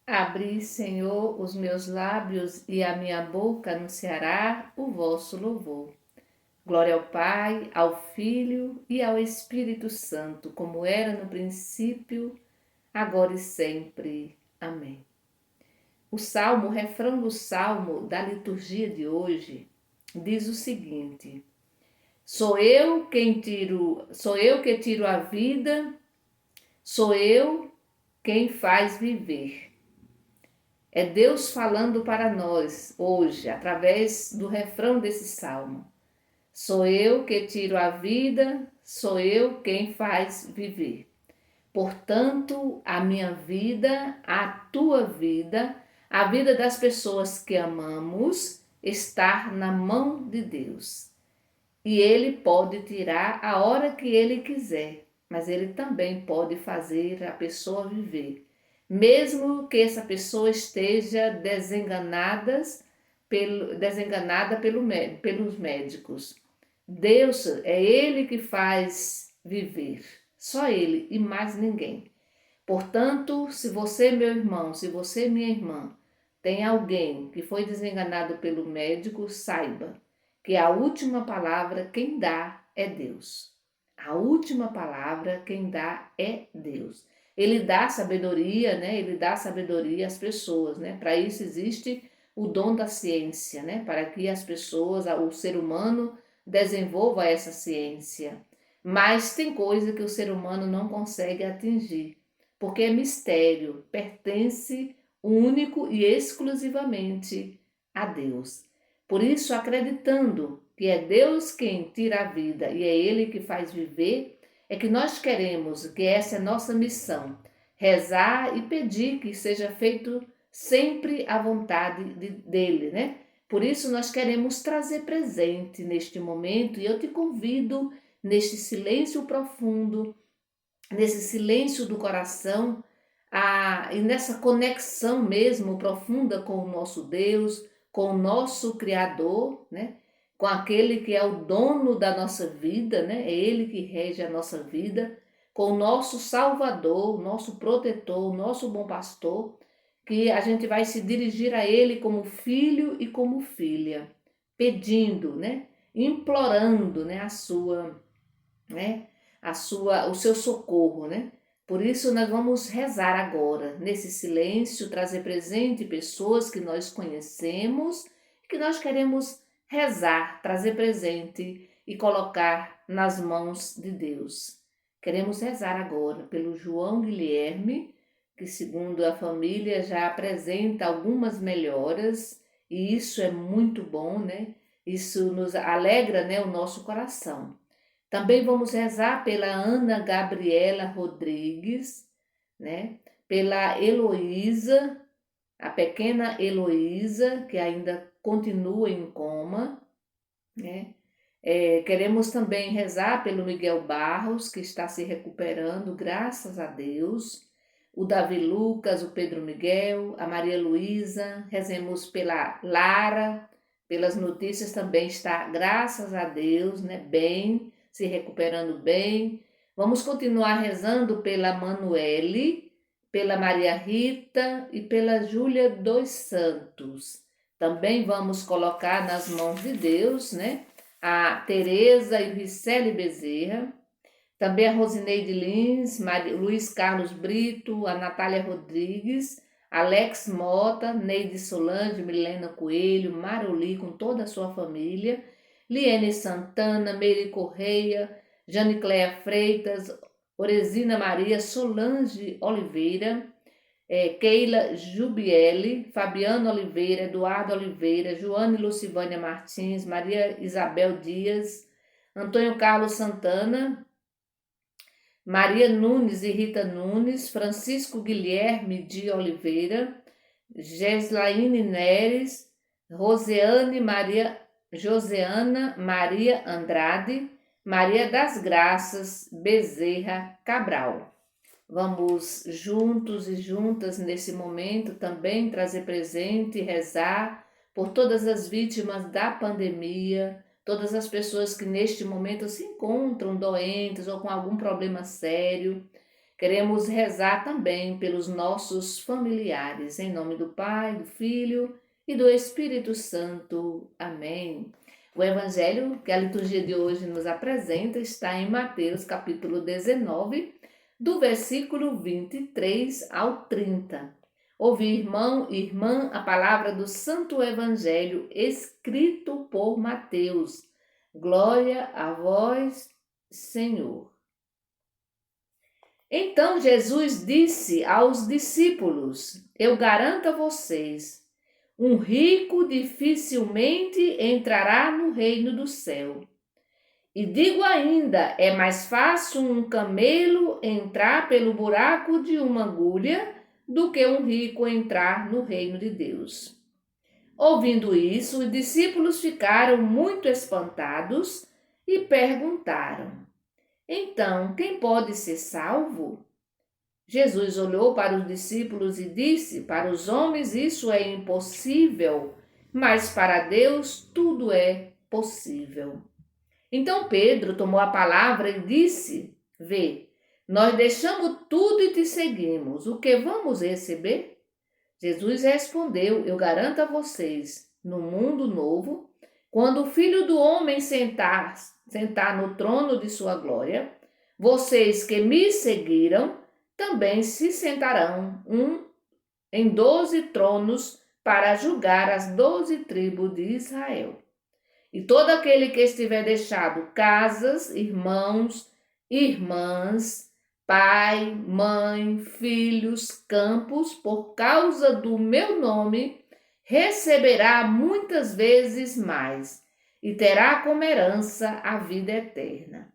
Abri, Senhor, os meus lábios e a minha boca anunciará o vosso louvor. Glória ao Pai, ao Filho e ao Espírito Santo, como era no princípio, agora e sempre. Amém. O refrão do salmo da liturgia de hoje diz o seguinte: sou eu que tiro a vida, sou eu quem faz viver. É Deus falando para nós hoje, através do refrão desse salmo. Sou eu que tiro a vida, sou eu quem faz viver. Portanto, a minha vida, a tua vida, a vida das pessoas que amamos, está na mão de Deus. E Ele pode tirar a hora que Ele quiser, mas Ele também pode fazer a pessoa viver. Mesmo que essa pessoa esteja desenganada pelos médicos. Deus é Ele que faz viver, só Ele e mais ninguém. Portanto, se você, meu irmão, se você, minha irmã, tem alguém que foi desenganado pelo médico, saiba que a última palavra quem dá é Deus. A última palavra quem dá é Deus. Ele dá sabedoria, né? Ele dá sabedoria às pessoas, né? Para isso existe o dom da ciência, né? Para que as pessoas, o ser humano, desenvolva essa ciência. Mas tem coisa que o ser humano não consegue atingir, porque é mistério, pertence único e exclusivamente a Deus. Por isso, acreditando que é Deus quem tira a vida e é Ele que faz viver, é que nós queremos, que essa é nossa missão, rezar e pedir que seja feito sempre a vontade dele, né? Por isso nós queremos trazer presente neste momento e eu te convido neste silêncio profundo, nesse silêncio do coração, e nessa conexão mesmo profunda com o nosso Deus, com o nosso Criador, né? Com aquele que é o dono da nossa vida, né? É Ele que rege a nossa vida, com o nosso Salvador, o nosso protetor, o nosso bom pastor, que a gente vai se dirigir a Ele como filho e como filha, pedindo, né? Implorando, né? Né? O seu socorro, né? Por isso nós vamos rezar agora, nesse silêncio, trazer presente pessoas que nós conhecemos, que nós queremos rezar, trazer presente e colocar nas mãos de Deus. Queremos rezar agora pelo João Guilherme, que segundo a família já apresenta algumas melhoras, e isso é muito bom, né? Isso nos alegra, né, o nosso coração. Também vamos rezar pela Ana Gabriela Rodrigues, né? Pela Heloísa, a pequena Heloísa, que ainda continua em coma, né? Queremos também rezar pelo Miguel Barros, que está se recuperando, graças a Deus. O Davi Lucas, o Pedro Miguel, a Maria Luísa, rezemos pela Lara, pelas notícias também está, graças a Deus, né, bem, se recuperando bem. Vamos continuar rezando pela Manuele, pela Maria Rita e pela Júlia dos Santos. Também vamos colocar nas mãos de Deus, né, a Tereza e o Ricelli Bezerra, também a Rosineide Lins, Luiz Carlos Brito, a Natália Rodrigues, Alex Mota, Neide Solange, Milena Coelho, Maroli com toda a sua família, Liene Santana, Meire Correia, Janicléia Freitas, Oresina Maria, Solange Oliveira, Keila Jubiele, Fabiano Oliveira, Eduardo Oliveira, Joane Lucivânia Martins, Maria Isabel Dias, Antônio Carlos Santana, Maria Nunes e Rita Nunes, Francisco Guilherme de Oliveira, Geslaine Neres, Joseana Maria Andrade, Maria das Graças Bezerra Cabral. Vamos juntos e juntas nesse momento também trazer presente e rezar por todas as vítimas da pandemia, todas as pessoas que neste momento se encontram doentes ou com algum problema sério, Queremos rezar também pelos nossos familiares, em nome do Pai, do Filho e do Espírito Santo. Amém. O evangelho que a liturgia de hoje nos apresenta está em Mateus, capítulo 19, do versículo 23 ao 30. Ouvi, irmão e irmã, a palavra do Santo Evangelho escrito por Mateus. Glória a vós, Senhor. Então Jesus disse aos discípulos: Eu garanto a vocês, um rico dificilmente entrará no reino do céu. E digo ainda, é mais fácil um camelo entrar pelo buraco de uma agulha do que um rico entrar no reino de Deus. Ouvindo isso, os discípulos ficaram muito espantados e perguntaram: Então, quem pode ser salvo? Jesus olhou para os discípulos e disse: Para os homens isso é impossível, mas para Deus tudo é possível. Então Pedro tomou a palavra e disse: Vê, nós deixamos tudo e te seguimos. O que vamos receber? Jesus respondeu: Eu garanto a vocês, no mundo novo, quando o Filho do Homem sentar no trono de sua glória, vocês que me seguiram também se sentarão em 12 tronos para julgar as 12 tribos de Israel. E todo aquele que estiver deixado casas, irmãos, irmãs, pai, mãe, filhos, campos, por causa do meu nome, receberá muitas vezes mais e terá como herança a vida eterna.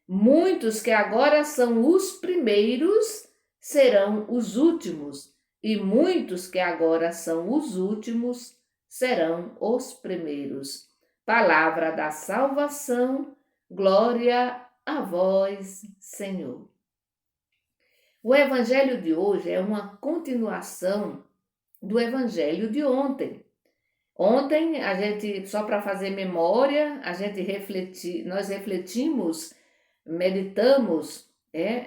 Muitos que agora são os primeiros serão os últimos, e muitos que agora são os últimos serão os primeiros. Palavra da salvação, glória a vós, Senhor. O evangelho de hoje é uma continuação do evangelho de ontem. Ontem, só para fazer memória, nós refletimos, meditamos,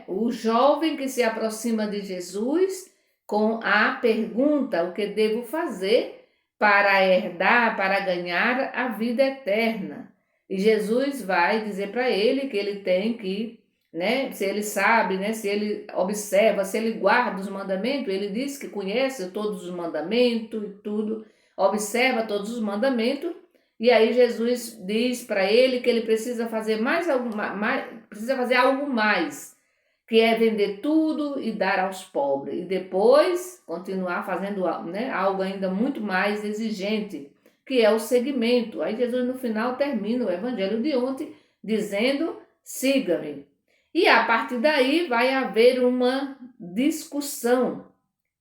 o jovem que se aproxima de Jesus com a pergunta: o que devo fazer para herdar, para ganhar a vida eterna? E Jesus vai dizer para ele que ele tem que, se ele sabe, se ele observa, se ele guarda os mandamentos, ele diz que conhece todos os mandamentos e tudo, observa todos os mandamentos, e aí Jesus diz para ele que ele precisa fazer precisa fazer algo mais, que é vender tudo e dar aos pobres, e depois continuar fazendo algo ainda muito mais exigente, que é o seguimento. Aí Jesus no final termina o evangelho de ontem dizendo: siga-me. E a partir daí vai haver uma discussão,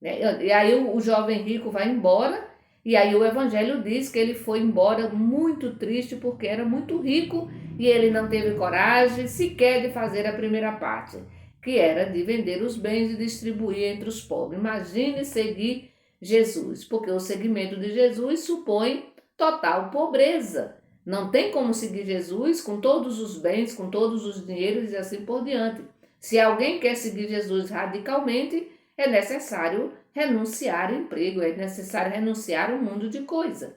E aí o jovem rico vai embora, e aí o evangelho diz que ele foi embora muito triste porque era muito rico e ele não teve coragem sequer de fazer a primeira parte, que era de vender os bens e distribuir entre os pobres. Imagine seguir Jesus, porque o seguimento de Jesus supõe total pobreza. Não tem como seguir Jesus com todos os bens, com todos os dinheiros e assim por diante. Se alguém quer seguir Jesus radicalmente, é necessário renunciar ao emprego, é necessário renunciar ao mundo de coisa,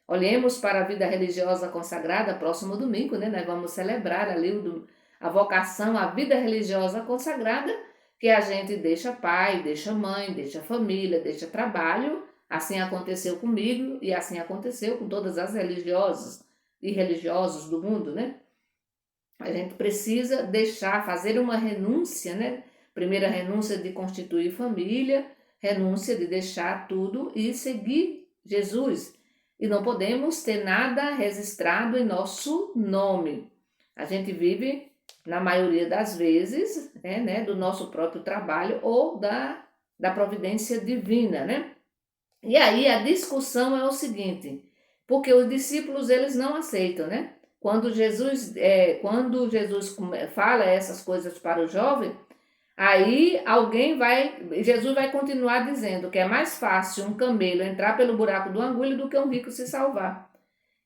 Olhemos para a vida religiosa consagrada, próximo domingo, Nós vamos celebrar ali a vocação, a vida religiosa consagrada, que a gente deixa pai, deixa mãe, deixa família, deixa trabalho. Assim aconteceu comigo e assim aconteceu com todas as religiosas e religiosos do mundo, A gente precisa fazer uma renúncia, Primeira renúncia de constituir família, renúncia de deixar tudo e seguir Jesus. E não podemos ter nada registrado em nosso nome. A gente vive, na maioria das vezes, do nosso próprio trabalho ou da providência divina, E aí a discussão é o seguinte, porque os discípulos eles não aceitam, Quando Jesus fala essas coisas para o jovem, aí Jesus vai continuar dizendo que é mais fácil um camelo entrar pelo buraco do agulha do que um rico se salvar.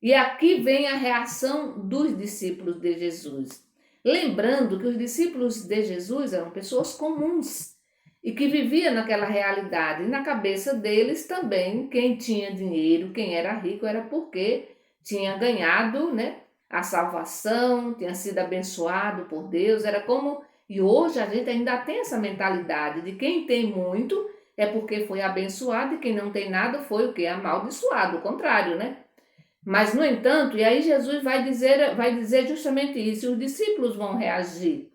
E aqui vem a reação dos discípulos de Jesus. lembrando que os discípulos de Jesus eram pessoas comuns e que viviam naquela realidade. E na cabeça deles também, quem tinha dinheiro, quem era rico, era porque tinha ganhado, né, a salvação, tinha sido abençoado por Deus. Era como. E hoje a gente ainda tem essa mentalidade de quem tem muito é porque foi abençoado e quem não tem nada foi o quê? Amaldiçoado, o contrário, né? Mas, no entanto, e aí Jesus vai dizer justamente isso, e os discípulos vão reagir.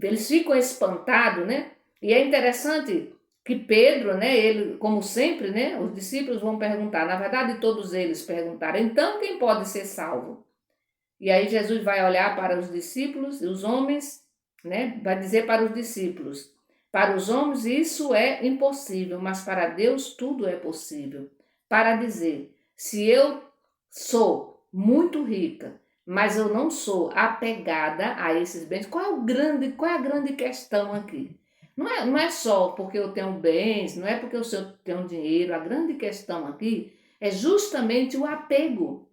Eles ficam espantados, né? E é interessante que Pedro, né, ele, como sempre, né, os discípulos vão perguntar, na verdade todos eles perguntaram, então quem pode ser salvo? E aí Jesus vai olhar para os discípulos e os homens, né, vai dizer para os discípulos, para os homens isso é impossível, mas para Deus tudo é possível. Para dizer, se eu sou muito rica, mas eu não sou apegada a esses bens, qual é a grande questão aqui? Não é só porque eu tenho bens, não é porque eu tenho dinheiro, a grande questão aqui é justamente o apego.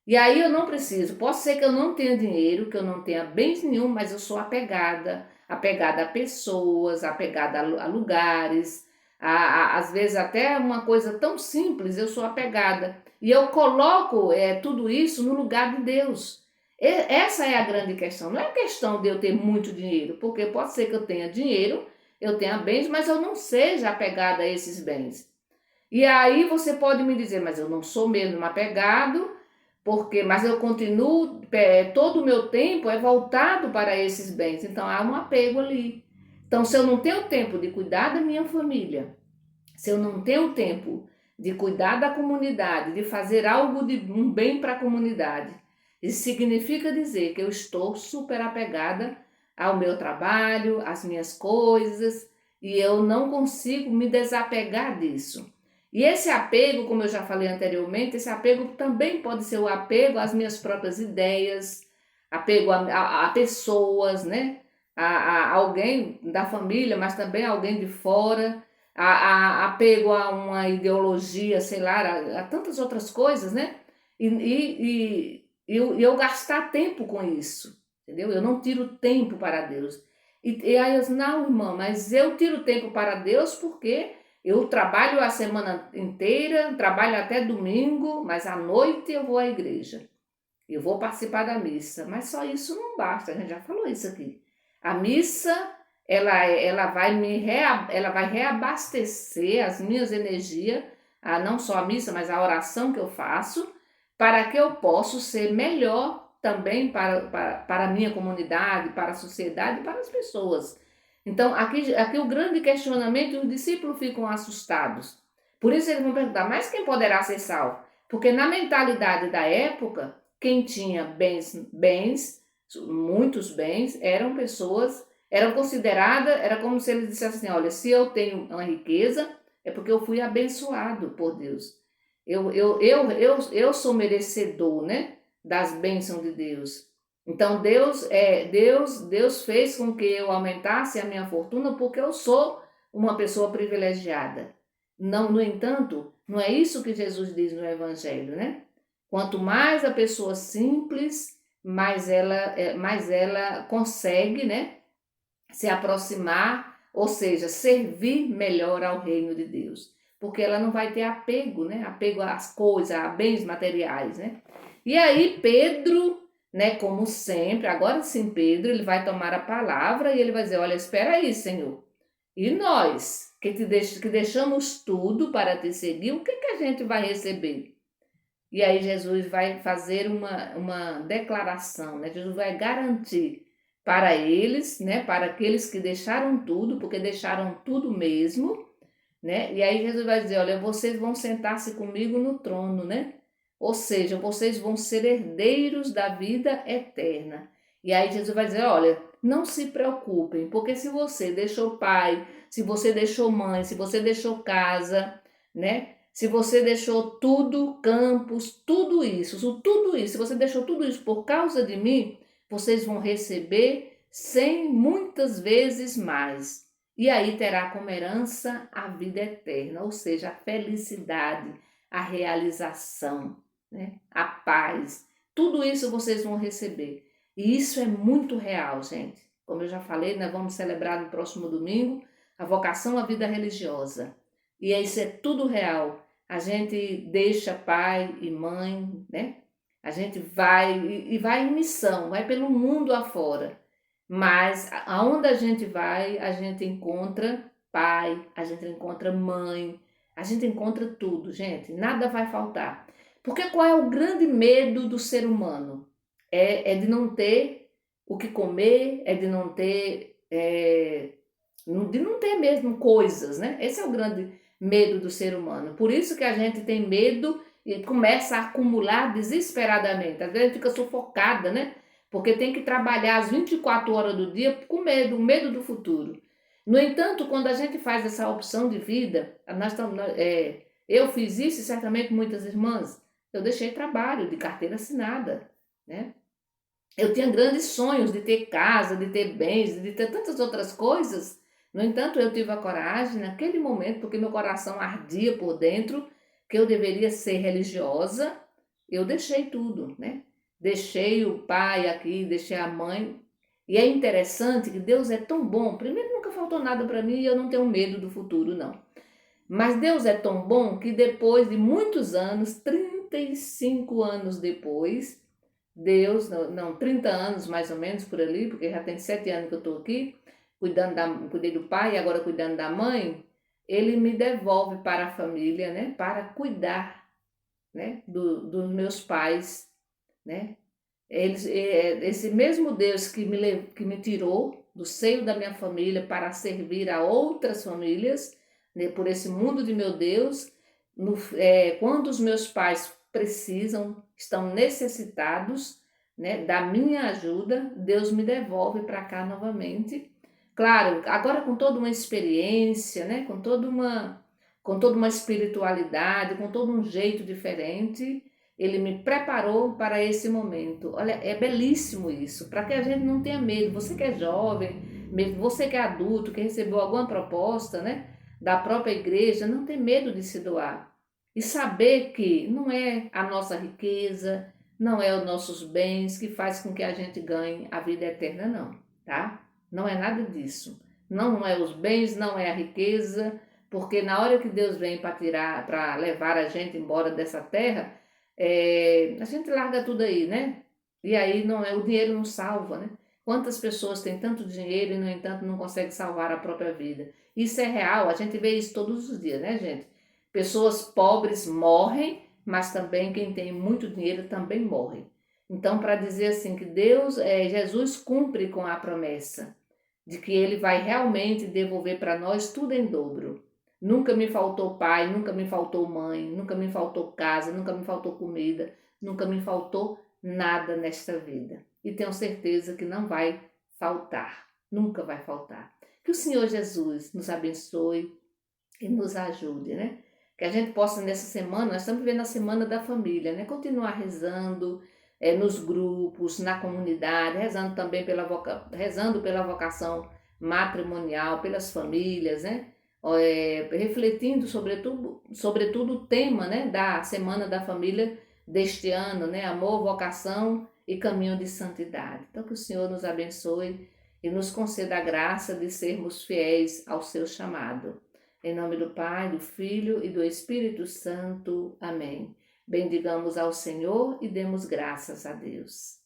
E aí eu não preciso, pode ser que eu não tenha dinheiro, que eu não tenha bens nenhum, mas eu sou apegada, apegada a pessoas, apegada a lugares, às vezes até uma coisa tão simples, eu sou apegada. E eu coloco tudo isso no lugar de Deus. Essa é a grande questão. Não é questão de eu ter muito dinheiro, porque pode ser que eu tenha dinheiro, eu tenha bens, mas eu não seja apegada a esses bens. E aí você pode me dizer, mas eu não sou mesmo apegado, mas eu continuo, todo o meu tempo é voltado para esses bens, então há um apego ali. Então, se eu não tenho tempo de cuidar da minha família, se eu não tenho tempo de cuidar da comunidade, de fazer algo de um bem para a comunidade, isso significa dizer que eu estou super apegada ao meu trabalho, às minhas coisas, e eu não consigo me desapegar disso. E esse apego, como eu já falei anteriormente, esse apego também pode ser o apego às minhas próprias ideias, apego a pessoas, né? A alguém da família, mas também alguém de fora, apego a uma ideologia, sei lá, a tantas outras coisas, né? E eu gastar tempo com isso, entendeu? Eu não tiro tempo para Deus. E aí eu disse, não, irmã, mas eu tiro tempo para Deus porque eu trabalho a semana inteira, trabalho até domingo, mas à noite eu vou à igreja. Eu vou participar da missa. Mas só isso não basta, a gente já falou isso aqui. A missa, ela vai reabastecer as minhas energias, não só a missa, mas a oração que eu faço, para que eu possa ser melhor também para a minha comunidade, para a sociedade, para as pessoas. Então, aqui o grande questionamento, os discípulos ficam assustados. Por isso eles vão perguntar, mas quem poderá ser salvo? Porque na mentalidade da época, quem tinha bens, muitos bens, eram consideradas, era como se eles dissessem assim, olha, se eu tenho uma riqueza, é porque eu fui abençoado por Deus. Eu sou merecedor, né, das bênçãos de Deus. Então Deus fez com que eu aumentasse a minha fortuna porque eu sou uma pessoa privilegiada. Não, no entanto, não é isso que Jesus diz no Evangelho, né? Quanto mais a pessoa simples, mais ela consegue, né, se aproximar, ou seja, servir melhor ao reino de Deus. Porque ela não vai ter apego, né? Apego às coisas, a bens materiais, né? E aí Pedro, né, como sempre, agora sim Pedro, ele vai tomar a palavra e ele vai dizer, olha, espera aí, Senhor. E nós, que deixamos tudo para te seguir, o que a gente vai receber? E aí Jesus vai fazer uma declaração, né? Jesus vai garantir para eles, né? Para aqueles que deixaram tudo, porque deixaram tudo mesmo, né? E aí Jesus vai dizer, olha, vocês vão sentar-se comigo no trono, né? Ou seja, vocês vão ser herdeiros da vida eterna. E aí Jesus vai dizer, olha, não se preocupem, porque se você deixou pai, se você deixou mãe, se você deixou casa, né? Se você deixou tudo, campos, tudo isso, se você deixou tudo isso por causa de mim, vocês vão receber 100 muitas vezes mais. E aí terá como herança a vida eterna, ou seja, a felicidade, a realização, né? A paz. Tudo isso vocês vão receber. E isso é muito real, gente. Como eu já falei, nós vamos celebrar no próximo domingo a vocação à vida religiosa. E isso é tudo real. A gente deixa pai e mãe, né? A gente vai e vai em missão, vai pelo mundo afora. Mas aonde a gente vai, a gente encontra pai, a gente encontra mãe, a gente encontra tudo, gente. Nada vai faltar. Porque qual é o grande medo do ser humano? É de não ter o que comer, é de não ter, de não ter mesmo coisas, né? Esse é o grande medo do ser humano. Por isso que a gente tem medo e começa a acumular desesperadamente. Às vezes a gente fica sufocada, né? Porque tem que trabalhar as 24 horas do dia com medo, o medo do futuro. No entanto, quando a gente faz essa opção de vida, eu fiz isso e certamente muitas irmãs, eu deixei trabalho de carteira assinada, né? Eu tinha grandes sonhos de ter casa, de ter bens, de ter tantas outras coisas. No entanto, eu tive a coragem naquele momento, porque meu coração ardia por dentro, que eu deveria ser religiosa, eu deixei tudo, né? Deixei o pai aqui, deixei a mãe. E é interessante que Deus é tão bom. Primeiro, nunca faltou nada para mim e eu não tenho medo do futuro, não. Mas Deus é tão bom que depois de muitos anos, 35 anos depois, Deus, não, 30 anos mais ou menos por ali, porque já tem 7 anos que eu estou aqui, cuidei do pai e agora cuidando da mãe, ele me devolve para a família, né, para cuidar, né, dos meus pais, né. Esse mesmo Deus que me tirou do seio da minha família para servir a outras famílias, né, por esse mundo de meu Deus, quando os meus pais precisam, estão necessitados, né, da minha ajuda, Deus me devolve para cá novamente. Claro, agora com toda uma experiência, né, com toda uma espiritualidade, com todo um jeito diferente, ele me preparou para esse momento. Olha, é belíssimo isso, para que a gente não tenha medo. Você que é jovem, mesmo você que é adulto, que recebeu alguma proposta, né, da própria igreja, não tem medo de se doar. E saber que não é a nossa riqueza, não é os nossos bens que faz com que a gente ganhe a vida eterna, não, tá? Não é nada disso. Não é os bens, não é a riqueza, porque na hora que Deus vem para tirar, para levar a gente embora dessa terra, a gente larga tudo aí, né? E aí não é, o dinheiro não salva, né? Quantas pessoas têm tanto dinheiro e, no entanto, não conseguem salvar a própria vida? Isso é real, a gente vê isso todos os dias, né, gente? Pessoas pobres morrem, mas também quem tem muito dinheiro também morre. Então, para dizer assim que Jesus cumpre com a promessa de que ele vai realmente devolver para nós tudo em dobro. Nunca me faltou pai, nunca me faltou mãe, nunca me faltou casa, nunca me faltou comida, nunca me faltou nada nesta vida. E tenho certeza que não vai faltar, nunca vai faltar. Que o Senhor Jesus nos abençoe e nos ajude, né? Que a gente possa nessa semana, nós estamos vivendo a semana da família, né? Continuar rezando nos grupos, na comunidade, rezando também rezando pela vocação matrimonial, pelas famílias, né? Refletindo sobretudo o tema, né, da Semana da Família deste ano, né? Amor, vocação e caminho de santidade. Então que o Senhor nos abençoe e nos conceda a graça de sermos fiéis ao seu chamado. Em nome do Pai, do Filho e do Espírito Santo. Amém. Bendigamos ao Senhor e demos graças a Deus.